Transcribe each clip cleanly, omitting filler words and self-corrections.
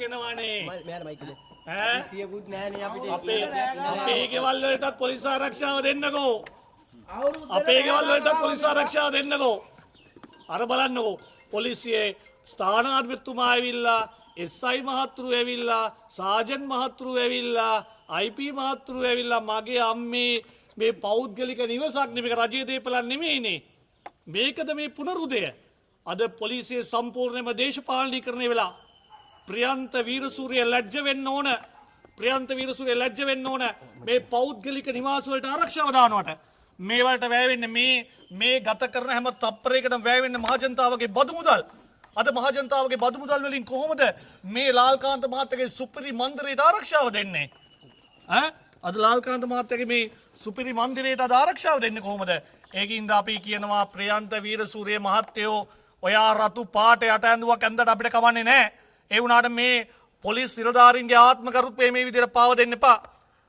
එනවනේ. මෙයාට මයික් එක. ඈ සියකුත් නෑනේ අපිට. අපේ ගෙවල් වලටත් පොලිස් ආරක්ෂාව දෙන්නකෝ. අපේ ගෙවල් වලටත් පොලිස් ආරක්ෂාව දෙන්නකෝ. අර බලන්නකෝ පොලිසියේ ස්ථානාධිපතිතුමා ඇවිල්ලා SI මහත්තුරු ඇවිල්ලා සාජන් මහත්තුරු ඇවිල්ලා IP මහත්තුරු ඇවිල්ලා මගේ අම්මේ මේ පෞද්ගලික නිවසක් නෙමෙයි රජයේ දේපලක් නෙමෙයිනේ. මේකද මේ පුනරුදය. අද පොලිසිය සම්පූර්ණයෙන්ම දේශපාලනීකරණය වෙලා ප්‍රියන්ත වීරසූරිය ලැජ්ජ වෙන්න ඕන. ප්‍රියන්ත වීරසූරිය ලැජ්ජ වෙන්න ඕන. මේ පෞද්ගලික නිවාස වලට ආරක්ෂාව දානවට මේ වලට වැය වෙන්නේ මේ ගත කරන හැම තප්පරයකටම වැය වෙන්නේ මහජනතාවගේ බදු මුදල්. අද මහජනතාවගේ බදු මුදල් වලින් කොහොමද මේ ලාල්කාන්ත මහත්තයාගේ සුපිරි මන්දිරයට ආරක්ෂාව දෙන්නේ? අද ලාල්කාන්ත මහත්තයාගේ මේ සුපිරි මන්දිරයට අද ආරක්ෂාව දෙන්නේ කොහොමද? ඒකින්ද අපි කියනවා ප්‍රියන්ත වීරසූරිය මහත්තයෝ ඔයා රතු පාට යට ඇඳුවක් ඇඳලා අපිට කවන්නේ නැහැ. ඒ වුණාට මේ පොලිස් නිලධාරීන්ගේ ආත්ම ගරුත්වය මේ විදිහට පාව දෙන්න එපා.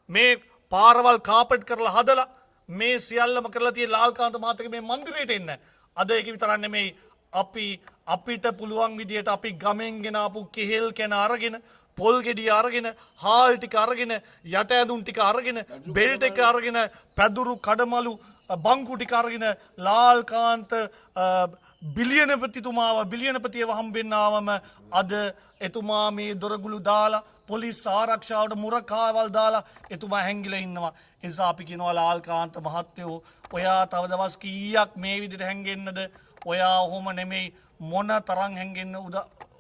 මේ පාරවල් කාපට් කරලා හදලා මේ සියල්ලම කරලා තියෙන ලාල්කාන්ත මහත්තයාගේ මේ මන්දිරයට එන්න. අද ඒක විතරක් නෙමෙයි අපිට පුළුවන් විදියට අපි ගමෙන් ගෙන ආපු කෙහෙල් කන අරගෙන පොල් ගෙඩිය අරගෙන හාල් ටික අරගෙන යට ඇඳුම් ටික අරගෙන බෙල්ට් එක අරගෙන පැදුරු කඩමලු බංකු ටික අරගෙන ලාල්කාන්ත බිලියනපතියව හම්බෙන්න ආවම අද එතුමා මේ දොරගුළු දාලා පොලිස් ආරක්ෂාවට මුරකාවල් දාලා එතුමා හැංගිලා ඉන්නවා. ඒ නිසා අපි කියනවා ලාල්කාන්ත මහත්තයෝ ඔයා තව දවස් කීයක් මේ විදිහට හැංගෙන්නද? ඔයා ඔහොම නෙමෙයි මොන තරම් හැංගෙන්න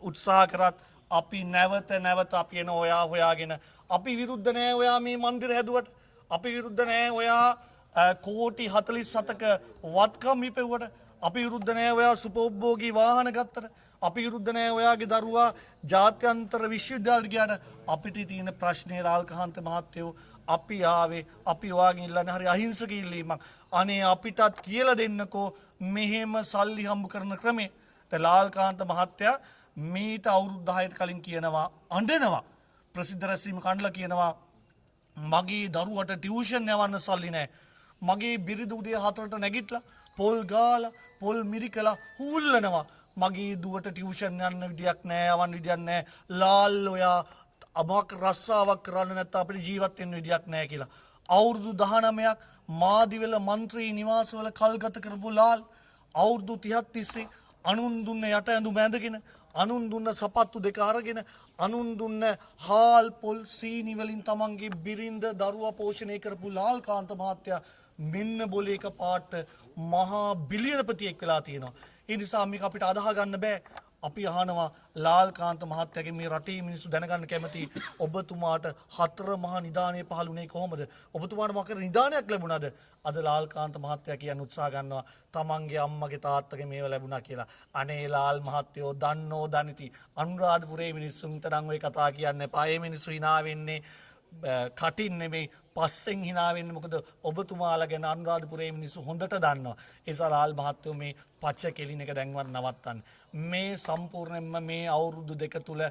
උත්සාහ කරත් අපි නැවත අපි එන ඔයා හොයාගෙන අපි විරුද්ධ නෑ ඔයා මේ මන්දිර හැදුවට. අපි විරුද්ධ නෑ ඔයා කෝටි 47ක වත්කම් ඉපෙව්වට. අපි විරුද්ධ නෑ ඔයා සුපෝපභෝගී වාහන ගත්තට. අපි විරුද්ධ නෑ ඔයාගේ දරුවා ජාත්‍යන්තර විශ්වවිද්‍යාලයට ගියාට. අපිට තියෙන ප්‍රශ්නේ ලාල්කාන්ත මහත්තයෝ අපි ආවේ අපි ඔයාගෙන් ඉල්ලන්නේ හරි අහිංසක ඉල්ලීමක්. අනේ අපිටත් කියලා දෙන්නකෝ මෙහෙම සල්ලි හම්බ කරන ක්‍රමය. ලාල්කාන්ත මහත්තයා මීට අවුරුදු 10කට කලින් කියනවා අඬනවා. ප්‍රසිද්ධ රැස්වීම කණ්ඩලා කියනවා මගේ දරුවට ටියුෂන් යවන්න සල්ලි නැහැ. මගේ බිරිඳ උදේ 4ට නැගිටලා පොල් ගාලා පොල් මිරිකලා හූල්ලනවා. මගේ දුවට ටියුෂන් යන්න විදියක් නැහැ, යවන්න විදියක් නැහැ. ලාල් ඔයා අමක් රස්සාවක් කරන්න නැත්නම් අපිට ජීවත් වෙන්න විදියක් නැහැ කියලා. අවුරුදු 19ක් මාදිවල മന്ത്രി නිවාසවල කල්ගත කරපු ලාල් අවුරුදු 30ක් තිස්සේ අනුන් දුන්න යට ඇඳුම් ඇඳගෙන අනුන් දුන්න සපත්තු දෙක අරගෙන අනුන් දුන්න හාල් පොල් සීනි වලින් තමන්ගේ බිරිඳ දරුවා පෝෂණය කරපු ලාල්කාන්ත මහත්තයා මෙන්න බොලේක පාට මහා බිලියනපතියෙක් වෙලා තියෙනවා. ඒ නිසා මේක අපිට අදාහ ගන්න බෑ. අපි අහනවා ලාල්කාන්ත මහත්තයාගේ මේ රටේ මිනිස්සු දැනගන්න කැමති ඔබතුමාට 4 මහා නිදානේ පහළුනේ කොහොමද? ඔබතුමාට මොකද නිදානයක් ලැබුණාද? අද ලාල්කාන්ත මහත්තයා කියන්න උත්සාහ ගන්නවා තමන්ගේ අම්මගේ තාත්තගේ මේව ලැබුණා කියලා. අනේ ලාල් මහත්තයෝ දන්නෝ දනිති. අනුරාධපුරේ මිනිස්සුන්ට නම් ඔය කතා කියන්න එපා. ඒ මිනිස්සු hina වෙන්නේ කටින් නෙමෙයි පස්සෙන් hina වෙන්නේ. මොකද ඔබතුමාලා ගැන අනුරාධපුරේ මිනිස්සු හොඳට දන්නවා. ඒ නිසා ලාල් මහත්තයෝ මේ පච්ච කෙලින එක දැන්වත් නවත්තන්න. මේ සම්පූර්ණයෙන්ම මේ අවුරුදු දෙක තුල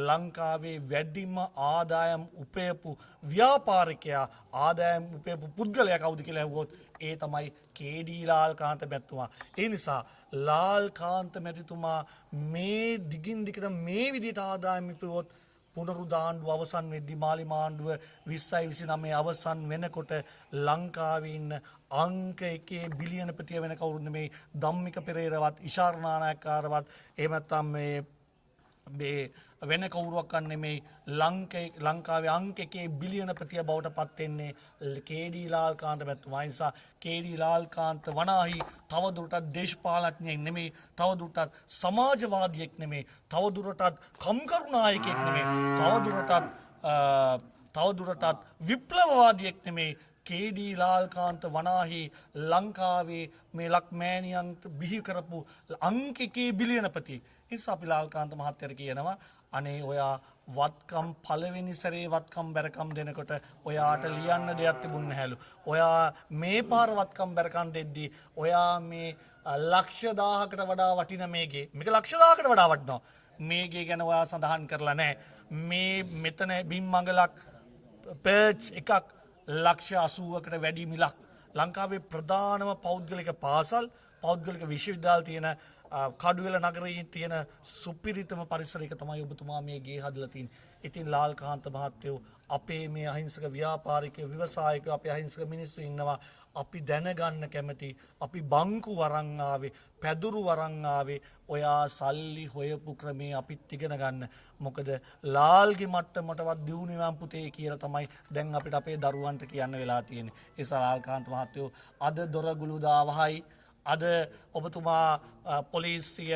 ලංකාවේ වැඩිම ආදායම් උපයපු ව්‍යාපාරිකයා ආදායම් උපයපු පුද්ගලයා කවුද කියලා ඇහුවොත් ඒ තමයි කේ.ඩී. ලාල්කාන්ත මැතිතුමා. ඒ නිසා ලාල්කාන්ත මැතිතුමා මේ දිගින් දිගට මේ විදිහට ආදායම් උපයවුවොත් පුනරුදාණ්ඩුව අවසන් වෙද්දී මාලිමාණ්ඩුව 2029 අවසන් වෙනකොට ලංකාවේ ඉන්න අංක 1 බිලියනපතිය වෙන කවුරුත් නෙමේ ධම්මික පෙරේරවත් ඉෂාර් නානායක්කාරවත් එහෙම නැත්නම් මේ වෙන කවුරුවක් නෙමේ ලංකාවේ අංක 1 බිලියනපතිය බවට පත් වෙන්නේ කේ.ඩී. ලාල්කාන්ත මැතිතුමා. ඒ නිසා කේ.ඩී. ලාල්කාන්ත වනාහි තවදුරටත් දේශපාලඥයෙක් නෙමේ, තවදුරටත් සමාජවාදියෙක් නෙමේ, තවදුරටත් කම්කරු නායකයෙක් නෙමේ, තවදුරටත් විප්ලවවාදියෙක් නෙමේ. කේ.ඩී. ලාල්කාන්ත වනාහි ලංකාවේ මේ ලක්මෑනියන්ට බිහි කරපු අංක 1 බිලියනපති. ඉතින් අපි ලාල්කාන්ත මහත්තයාට කියනවා අනේ ඔයා වත්කම් පළවෙනි සැරේ වත්කම් බැරකම් දෙනකොට ඔයාට ලියන්න දෙයක් තිබුණ නැහැලු. ඔයා මේ පාර වත්කම් බැරකම් දෙද්දී ඔයා මේ ලක්ෂ 1000කට වඩා වටින මේක ලක්ෂ 1000කට වඩා වටිනවා. මේකේ ගැන ඔයා සඳහන් කරලා නැහැ. මේ මෙතන බිම් මඟලක් පර්ච් එකක් ලක්ෂ 80කට වැඩි මිලක්. ලංකාවේ ප්‍රධානම පෞද්ගලික පාසල් පෞද්ගලික විශ්වවිද්‍යාල තියෙන කඩුවෙල නගරයේ තියෙන සුපිරිතම පරිසරයක තමයි ඔබතුමා මේ ගේ හදලා තියෙන්නේ. ඉතින් ලාල්කාන්ත මහත්තයෝ අපේ මේ අහිංසක ව්‍යාපාරිකයෝ ව්‍යවසායකයෝ අපේ අහිංසක මිනිස්සු ඉන්නවා. අපි දැනගන්න කැමති අපි බංකු වරන් ආවේ පැදුරු වරන් ආවේ ඔයා සල්ලි හොයපු ක්‍රමේ අපිත් ඉගෙන ගන්න. මොකද ලාල්ගේ මට්ටමටවත් දියුණු වෙන පුතේ කියලා තමයි දැන් අපිට අපේ දරුවන්ට කියන්න වෙලා තියෙන්නේ. ඒ ලාල්කාන්ත මහත්තයෝ අද දොරගුළු දාවහයි අද ඔබතුමා පොලිසිය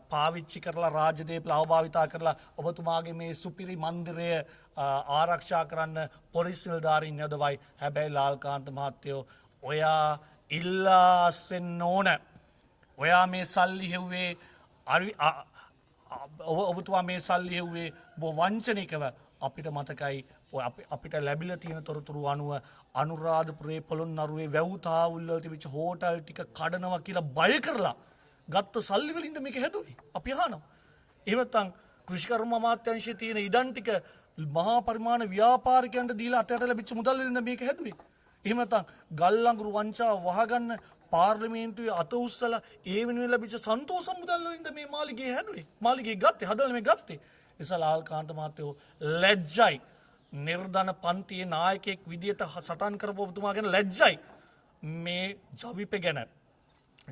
පාවිච්චි කරලා රාජ්‍යදේපල අවභාවිතා කරලා ඔබතුමාගේ මේ සුපිරි මන්දිරය ආරක්ෂා කරන්න පොලිස් නිලධාරීන් යොදවයි. හැබැයි ලාල්කාන්ත මහත්තයෝ ඔයා ඉල්ලාසෙන්න ඕන. ඔයා මේ සල්ලි හෙව්වේ ඔබතුමා මේ සල්ලි හෙව්වේ වංචනිකව. අපිට මතකයි අපිට ලැබිලා තියෙන තොරතුරු අනුව අනුරාධපුරේ පොළොන්නරුවේ වැව්තාවුල් වල තිබිච්ච හෝටල් ටික කඩනවා කියලා බය කරලා ගත්ත සල්ලි වලින්ද මේක හැදුවේ. අපි අහනවා. එහෙම නැත්නම් කෘෂිකර්ම අමාත්‍යාංශයේ තියෙන ඉඩම් ටික මහා පරිමාණ ව්‍යාපාරිකයන්ට දීලා අතට ලැබිච්ච මුදල් වලින්ද මේක හැදුවේ. එහෙම නැත්නම් ගල් අඟුරු වංචාව වහගන්න පාර්ලිමේන්තුවේ අත උස්සලා ඒ වෙනුවෙන් ලැබිච්ච සන්තෝෂ මුදල් වලින්ද මේ මාලිගය හැදුවේ. මාලිගය ගත්තේ හදලා මේ ගත්තේ. නිසා ලාල්කාන්ත මහත්තයෝ ලැජ්ජයි. නිර්ධන පන්තියේ නායකයෙක් විදියට සටන් කරපු ඔබතුමා ගැන ලැජ්ජයි. මේ ජවිපේ ගැන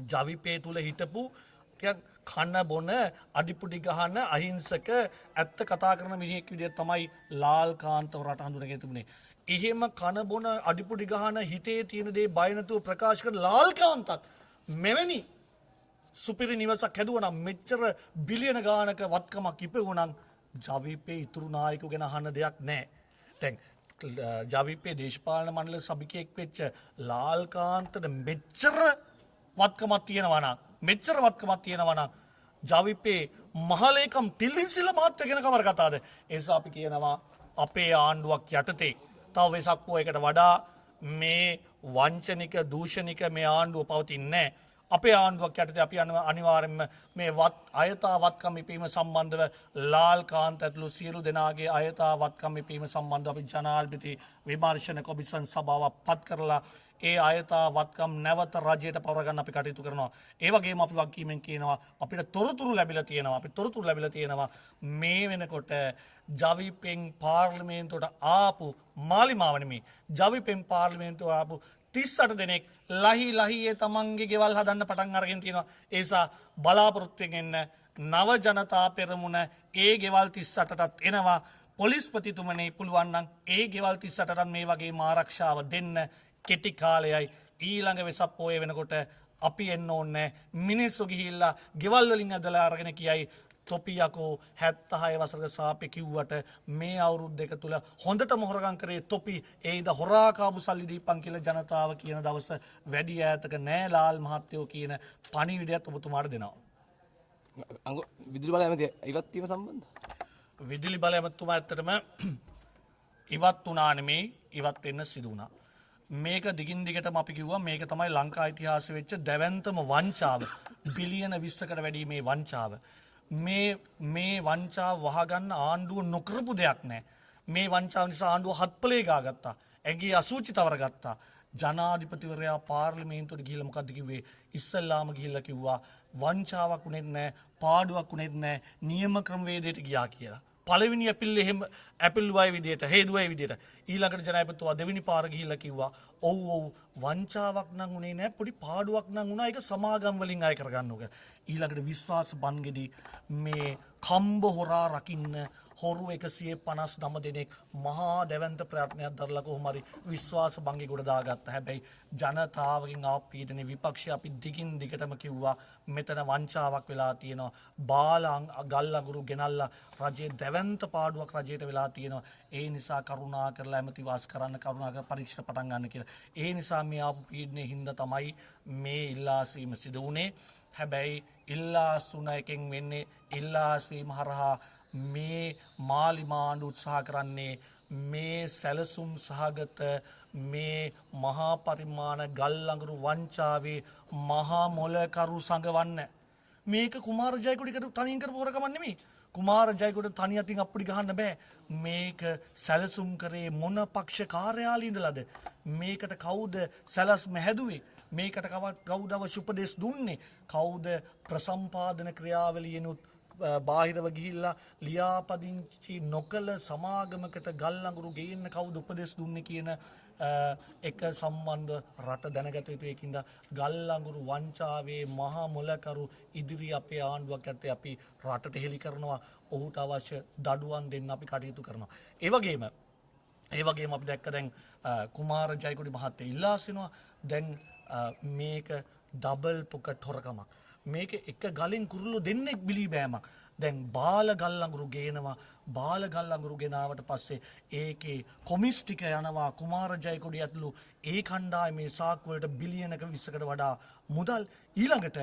ජවිපේ තුල හිටපු කන බොන අඩිපුඩි ගහන අහිංසක ඇත්ත කතා කරන මිනිහෙක් විදියට තමයි ලාල්කාන්තව රට හඳුනගෙන තිබුණේ. එහෙම කන බොන අඩිපුඩි ගහන හිතේ තියෙන දේ බය නැතුව ප්‍රකාශ කරන ලාල්කාන්තත් මෙවැනි සුපිරි නිවසක් හැදුවනම් මෙච්චර බිලියන ගානක වත්කමක් ඉපෙවුණනම් ජවිපේ ඉතුරු නායකයෝ ගැන අහන්න දෙයක් නැහැ. දැන් ජවිපේ දේශපාලන මණ්ඩල සභිකයෙක් වෙච්ච ලාල්කාන්තට මෙච්චර වත්කමක් තියෙනවා නම් ජවිපේ මහලේකම් තිල්ලිසිල මහත්තයා ගැන කවර කතාවද? ඒ නිසා අපි කියනවා අපේ ආණ්ඩුවක් යටතේ තව වෙසක් පොයකට වඩා මේ වංචනික දූෂණික මේ ආණ්ඩුව පවතින්නේ නැහැ. අපේ ආණ්ඩුවක් යටතේ අපි අනිවාර්යයෙන්ම මේ අයථාවත්කම් ඉපීම සම්බන්ධව ලාල්කාන්ත ඇතුළු සියලු දෙනාගේ අයථාවත්කම් ඉපීම සම්බන්ධව අපි ජනාධිපති විමර්ශන කොමිසම් සභාවක් පත් කරලා ඒ අයථාවත්කම් නැවත රජයට පවරගන්න අපි කටයුතු කරනවා. ඒ වගේම අපි වගකීමෙන් කියනවා අපිට තොරතුරු ලැබිලා තියෙනවා. මේ වෙනකොට ජවිපෙන් පාර්ලිමේන්තුවට ආපු මාලිමාව නෙමෙයි. ජවිපෙන් පාර්ලිමේන්තුවට ආපු 38 දෙනෙක් ලහි තමන්ගේ ගෙවල් හදන්න පටන් අරගෙන තියෙනවා. ඒ නිසා බලාපොරොත්තුෙන් එන්න නව ජනතා පෙරමුණ ඒ ගෙවල් 38ටත් එනවා. පොලිස්පතිතුමනේ පුළුවන් නම් ඒ ගෙවල් 38ටත් මේ වගේ ආරක්ෂාව දෙන්න. කෙටි කාලයයි ඊළඟ වෙසක් පොය වෙනකොට අපි එන්න ඕනේ මිනිස්සු ගිහිල්ලා ගෙවල් වලින් ඇදලා අරගෙන කියයි තොපියකෝ 76 වසරක සාපේ කිව්වට මේ අවුරුදු දෙක තුල හොඳටම හොරගම් කරේ තොපි ඒයිද හොරා කාපු සල්ලි දීපන් කියලා ජනතාව කියන දවස වැඩි ඈතක නෑ ලාල් මහත්තයෝ කියන පණිවිඩයත් ඔබතුමාට දෙනවා. විදුලි බල ඇමති ඉවත් වීම සම්බන්ධ විදුලි බල ඇමතුමා ඇත්තටම ඉවත් වුණා නෙමේ ඉවත් වෙන්න සිදු වුණා. මේක දිගින් දිගටම අපි කිව්වා මේක තමයි ලංකා ඉතිහාසෙ වෙච්ච දැවැන්තම වංචාව. බිලියන 20කට වැඩි මේ වංචාව. මේ වංචාව වහගන්න ආණ්ඩුව නොකරපු දෙයක් නැහැ. මේ වංචාව නිසා ආණ්ඩුව හත්පලේ ගාගත්තා. ඇගේ අසූචි තවර ගත්තා. ජනාධිපතිවරයා පාර්ලිමේන්තුවට ගිහිල්ලා මොකද්ද කිව්වේ? ඉස්සල්ලාම ගිහිල්ලා කිව්වා වංචාවක් උනේත් නැහැ, පාඩුවක් උනේත් නැහැ, නියම ක්‍රමවේදයට ගියා කියලා. පළවෙනි ඇපිල් එහෙම ඇපිල් වයි විදියට හේදුවයි විදියට ඊළඟට ජනාධිපතිතුමා දෙවෙනි පාර ගිහිල්ලා කිව්වා ඔව් වංචාවක් නම් උනේ නැහැ පොඩි පාඩුවක් නම් උනා ඒක සමාගම් වලින් අය කරගන්න ඕක ඊළඟට විශ්වාස බන්ගෙඩි මේ කම්බ හොරා රකින්න හොරු 159 දෙනෙක් මහා දැවැන්ත ප්‍රයත්නයක් දරලා කොහොම හරි විශ්වාස බංගේ ගොඩ දාගත්තා. හැබැයි ජනතාවගෙන් ආපු පීඩනේ විපක්ෂය අපි දිගින් දිගටම කිව්වා මෙතන වංචාවක් වෙලා තියෙනවා. බාලං ගල් අඟුරු ගෙනල්ලා රජයේ දැවැන්ත පාඩුවක් රජයට වෙලා තියෙනවා. ඒ නිසා කරුණා කරලා ඇමති වාස් කරන්න කරුණා කර පරීක්ෂණ පටන් ගන්න කියලා. ඒ නිසා මේ ආපු පීඩනේ හින්දා තමයි මේ ඉල්ලාසීම සිදු වුණේ. හැබැයි ඉල්ලාසුන එකෙන් වෙන්නේ ඉල්ලාසීම හරහා මේ මාලිමාණ්ඩු උත්සාහ කරන්නේ මේ සැලසුම් සහගත මේ මහා පරිමාණ ගල් අඟුරු වංචාවේ මහා මොලකරු සංගවන්න මේක කුමාර ජයකොඩිකට තනියෙන් කරපු හොරකමක් නෙමෙයි. කුමාර ජයකොඩි තනි අතින් අප්පුඩි ගහන්න බෑ. මේක සැලසුම් කරේ මොන පක්ෂ කාර්යාලයේ ඉඳලාද? මේකට කවුද සැලස්ම හැදුවේ? මේකට කවුද අවශ්‍ය උපදෙස් දුන්නේ? කවුද ප්‍රසම්පාදන ක්‍රියාවලියෙනුත් බාහිරව ගිහිල්ලා ලියාපදිංචි නොකළ සමාගමකට ගල් අඟුරු ගේන්න කවුද උපදෙස් දුන්නේ කියන එක සම්බන්ධ රට දැනගත යුතු ඒකින්ද ගල් අඟුරු වංචාවේ මහා මොලකරු ඉදිරි අපේ ආණ්ඩුවක් යටතේ අපි රටට හෙළි කරනවා. ඔහුට අවශ්‍ය දඩුවම් දෙන්න අපි කටයුතු කරනවා. ඒ වගේම අපි දැක්ක දැන් කුමාර ජයකොඩි මහත්තයා ඉල්ලා සිනවා දැන් මේක ඩබල් පොකට් හොරකමක්. මේක එක ගලින් කුරුල්ලෝ දෙන්නෙක් බිලී බෑමක්. දැන් බාල ගල් අඟුරු ගේනවා. බාල ගල් අඟුරු ගෙනාවට පස්සේ ඒකේ කොමිස් ටික යනවා කුමාර ජයකොඩි ඇතුළු ඒ කණ්ඩායමේ සාක්කු වලට බිලියනක 20කට වඩා මුදල්. ඊළඟට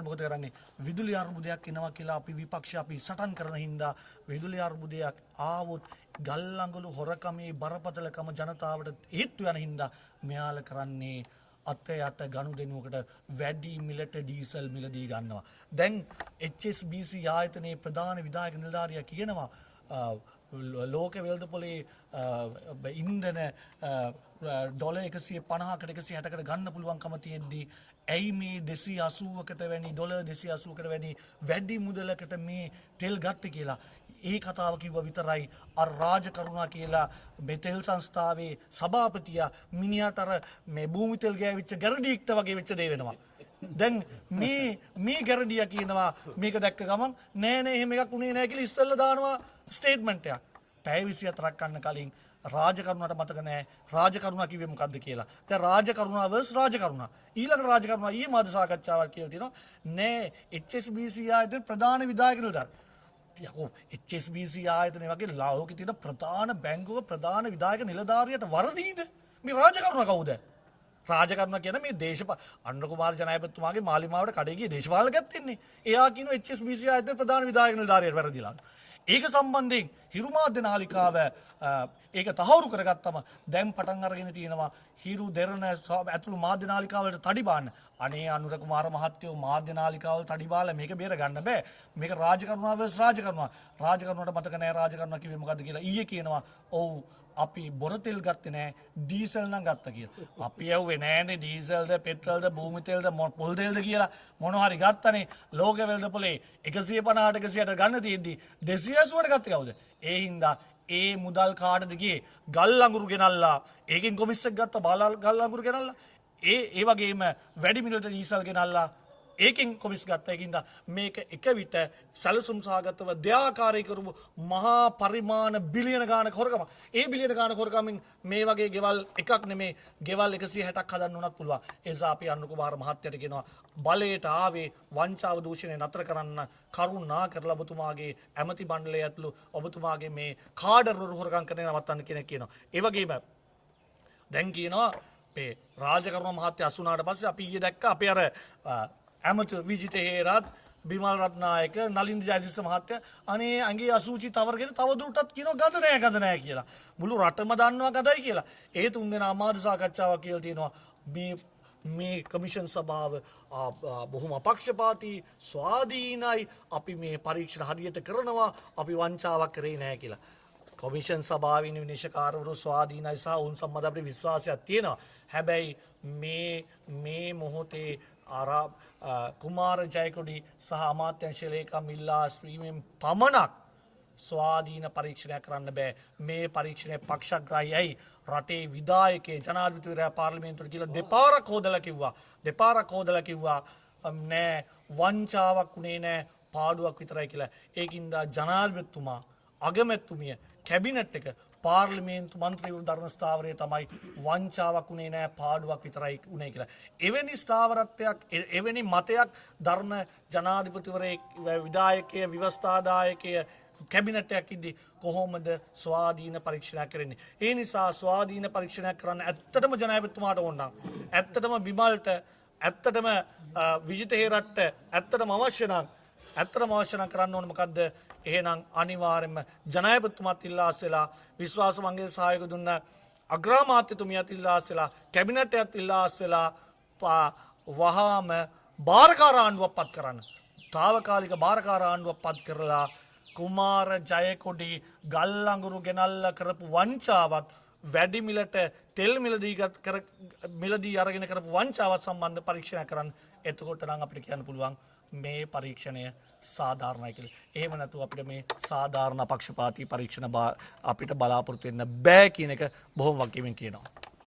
මොකද කරන්නේ? විදුලි අර්බුදයක් එනවා කියලා අපි විපක්ෂ අපි සටන් කරන හින්දා විදුලි අර්බුදයක් ආවොත් ගල් අඟුරු හොරකමේ බරපතලකම ජනතාවට හේතු වෙන හින්දා මෙයාලා කරන්නේ අත යට ගනුදෙනුවකට වැඩි මිලට ඩීසල් මිලදී ගන්නවා. දැන් HSBC ආයතනයේ ප්‍රධාන විධායක නිලධාරියා කියනවා ලෝක වෙළඳපොලේ ඉන්ධන ඩොලර් 150කට 160කට ගන්න පුළුවන්කම තියෙද්දී ඇයි මේ 280කට වැනි ඩොලර් 280කට වැනි වැඩි මුදලකට මේ තෙල් ගත්තේ කියලා. ඒ කතාව කිව්ව විතරයි අර රාජකරුණා කියලා මේ තෙල් සංස්ථාවේ සභාපතියා මිනිහට අර මේ භූමි තෙල් ගෑවිච්ච ගැරඩියෙක්ට වගේ වෙච්ච දේ වෙනවා. දැන් මේ ගැරඩියා කියනවා මේක දැක්ක ගමන් නෑ එහෙම එකක් උනේ නෑ කියලා ඉස්සෙල්ලා දානවා ස්ටේට්මන්ට් එකක්. පැය 24ක් ගන්න කලින් රාජකරුණාට මතක නෑ රාජකරුණා කිව්වේ මොකද්ද කියලා. දැන් රාජකරුණා vs රාජකරුණා. ඊළඟ රාජකරුණා ඊයේ මාධ්‍ය සාකච්ඡාවක් කියලා තියෙනවා. නෑ HSBC ආයතන ප්‍රධාන විධායක නිලධාරී යකෝ HSBC ආයතනය වගේ ලෝකෙ තියෙන ප්‍රධාන බැංකුවක ප්‍රධාන විධායක නිලධාරියට වරදීද? මේ රාජකරුණා කවුද? රාජකරුණා කියන මේ අනුර කුමාර ජනාධිපතිතුමාගේ මාලිමාවට කඩේ ගිය දේශපාලකයෙක් ඉන්නේ. එයා කියනවා HSBC ආයතන ප්‍රධාන විධායක නිලධාරියට වැරදිලා. ඒක සම්බන්ධයෙන් හිරු මාධ්‍ය නාලිකාව ඒක තහවුරු කරගත්තම දැන් පටන් අරගෙන තියෙනවා හිරු දෙරණ ඇතුළු මාධ්‍ය නාලිකාවලට තඩි බාන්න. අනේ අනුර කුමාර මහත්තයෝ මාධ්‍ය නාලිකාවල තඩි බාලා මේක බේර ගන්න බෑ. මේක රාජකරුණා vs රාජකරුණා. රාජකරුණාට මතක නෑ රාජකරුණා කිව්වේ මොකද්ද කියලා. ඊයේ කියනවා ඔව් අපි බොර තෙල් ගත්තේ නෑ ඩීසල් නම් ගත්තා කියලා. අපි යව්වේ නෑනේ ඩීසල්ද පෙට්‍රල්ද භූමි තෙල්ද පොල් තෙල්ද කියලා මොනවා හරි ගත්තනේ. ලෝක වෙළඳපොලේ 150ට 160ට ගන්න තියෙද්දි 280ට ගත්තේ කවුද? ඒ හින්දා ඒ මුදල් කාටද ගියේ? ගල් අඟුරු ගෙනල්ලා ඒකෙන් කොමිස් එක ගත්ත බාලා ගල් අඟුරු ගෙනල්ලා ඒ වගේම වැඩි මිලට ඩීසල් ගෙනල්ලා ඒකෙන් කොමිස් ගත්ත එකින්ද මේක එක විට සැලසුම් සහගතව දෙආකාරී කරපු මහා පරිමාණ බිලියන ගානක හොරකම. ඒ බිලියන ගානක හොරකමින් මේ වගේ ගෙවල් එකක් නෙමේ ගෙවල් 160ක් හදන්න උනත් පුළුවන්. ඒ නිසා අපි අනුර කුමාර මහත්තයට කියනවා බලයට ආවේ වංචාව දූෂණය නතර කරන්න කරුණා කරලා ඔබතුමාගේ ඇමති මණ්ඩලය ඇතුළු ඔබතුමාගේ මේ කාඩරවරු හොරකම් කරන නවත්තන්න කෙනෙක් කියනවා. ඒ වගේම දැන් කියනවා මේ රාජකරුණා මහත්තයා අසුනාට පස්සේ අපි ඊයේ දැක්ක අපේ අර ඇමති විජිත හේරත් බිමල් රත්නායක නලින්ද ජයතිස්ස මහත්තයා අනේ ඇඟේ අසුචි තවරගෙන තවදුරටත් කියනවා ගඳ නෑ කියලා. මුළු රටම දන්නවා ගඳයි කියලා. ඒ තුන් දෙනා මාධ්‍ය සාකච්ඡාවක් කියලා තියෙනවා මේ කමිෂන් සභාව බොහොම අපක්ෂපාතී ස්වාධීනයි අපි මේ පරීක්ෂණ හරියට කරනවා අපි වංචාවක් කරේ නෑ කියලා. කොමිෂන් සභාවේ විනිශ්චයකාරවරු ස්වාධීනයි සහ උන් සම්බන්ධ අපේ විශ්වාසයක් තියෙනවා. හැබැයි මේ මොහොතේ කුමාර ජයකොඩි සහ අමාත්‍යංශ ලේකම් ඉල්ලා ස්වීමෙන් පමණක් ස්වාධීන පරීක්ෂණයක් කරන්න බෑ. මේ පරීක්ෂණය පක්ෂග්‍රාහීයි. රටේ විධායකේ ජනාධිපතිවරයා පාර්ලිමේන්තුවට කියලා දෙපාරක් හොදලා කිව්වා නෑ වංචාවක් උනේ නෑ පාඩුවක් විතරයි කියලා. ඒකින්ද ජනාධිපතිතුමා අගමැතිතුමිය කැබිනට් එක පාර්ලිමේන්තු මන්ත්‍රීවරු ධර්ම ස්ථාවරය තමයි වංචාවක් උනේ නෑ පාඩුවක් විතරයි උනේ කියලා. එවැනි ස්ථාවරත්වයක් එවැනි මතයක් ධර්ම ජනාධිපතිවරයෙක් විධායකය ව්‍යවස්ථාදායකය කැබිනටයක් ඉද්දි කොහොමද ස්වාධීන පරීක්ෂණයක් කරන්නේ? ඒ නිසා ස්වාධීන පරීක්ෂණයක් කරන්න ඇත්තටම ජනාධිපතිතුමාට ඕන නම් ඇත්තටම බිමල්ට ඇත්තටම විජිත හේරට්ට ඇත්තටම අවශ්‍ය නම් කරන්න ඕන මොකද්ද? එහෙනම් අනිවාර්යයෙන්ම ජනාධිපතිතුමාත් ඉල්ලාස් වෙලා විශ්වාස මංගල සහායක දුන්න අග්‍රාමාත්‍යතුමියත් ඉල්ලාස් වෙලා කැබිනටයත් ඉල්ලාස් වෙලා වහාම බාරකාර ආණ්ඩුවක් පත් කරන්න. තාවකාලික බාරකාර ආණ්ඩුවක් පත් කරලා කුමාර ජයකොඩි ගල් අඟුරු ගෙනල්ලා කරපු වංචාවත් වැඩි මිලට තෙල් මිලදී අරගෙන කරපු වංචාවත් සම්බන්ධ පරීක්ෂණ කරන්න. එතකොට නම් අපිට කියන්න පුළුවන් මේ පරීක්ෂණය සාධාරණයි කියලා. එහෙම නැතුව අපිට මේ සාධාරණ පක්ෂපාතී පරීක්ෂණ අපිට බලාපොරොත්තු වෙන්න බෑ කියන එක බොහොම වගකීමෙන් කියනවා.